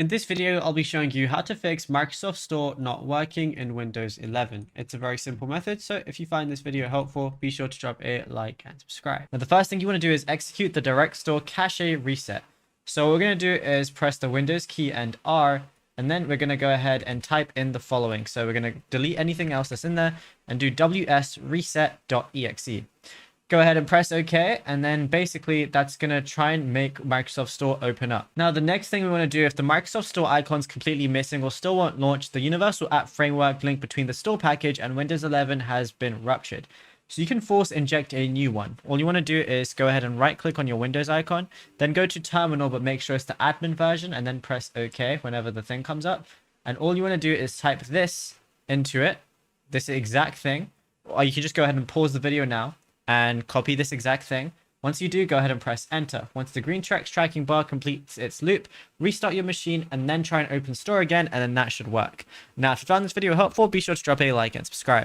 In this video, I'll be showing you how to fix Microsoft Store not working in Windows 11. It's a very simple method, so if you find this video helpful, be sure to drop a like and subscribe. Now, the first thing you want to do is execute the direct store cache reset. So what we're going to do is press the Windows key and R, and then we're going to go ahead and type in the following. So we're going to delete anything else that's in there and do ws reset.exe. Go ahead and press OK, and then basically that's going to try and make Microsoft Store open up. Now, the next thing we want to do, if the Microsoft Store icon's completely missing or still won't launch, the Universal App Framework link between the store package and Windows 11 has been ruptured. So you can force inject a new one. All you want to do is go ahead and right click on your Windows icon, then go to terminal, but make sure it's the admin version, and then press OK whenever the thing comes up. And all you want to do is type this into it, this exact thing, or you can just go ahead and pause the video now and copy this exact thing. Once you do, go ahead and press enter. Once the green text tracking bar completes its loop, restart your machine and then try and open store again, and then that should work. Now, if you found this video helpful, be sure to drop a like and subscribe.